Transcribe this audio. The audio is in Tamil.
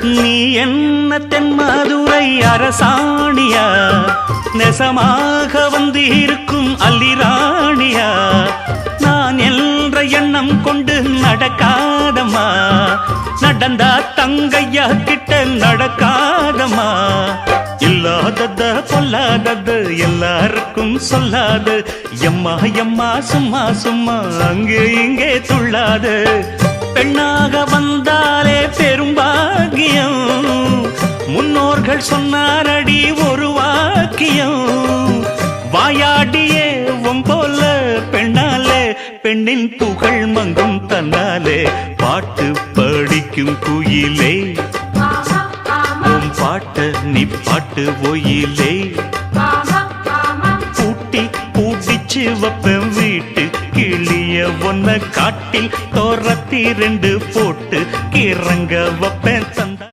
நீ என்ன தென்மதுரை அரசாணியா, நெசமாக வந்து இருக்கும் அல்லிராணியா, நான் என்ற எண்ணம் கொண்டு நடக்காதம்மா, நடந்தா தங்கையா கிட்ட நடக்காதம்மா. இல்லாதத பொல்லாதது எல்லாருக்கும் சொல்லாது, எம்மா எம்மா சும்மா சும்மா அங்கே இங்கே துள்ளாது. பெண்ணாக வந்தாலே பெரும்பாகியம், முன்னோர்கள் சொன்னாரடி ஒரு வாக்கியம். வாயாடியே போல பெண்ணாலே பெண்ணின் புகழ் மங்கும் தன்னாலே. பாட்டு படிக்கும் குயிலே உன் பாட்ட நீ பாட்டு ஒயிலே. பூட்டி பூட்டிச்சு வப்பேன் வீட்டு கிளிய ஒன்ன காட்டில் தோரத்தி 2 போட்டு கிறங்க வப்பேன் தந்த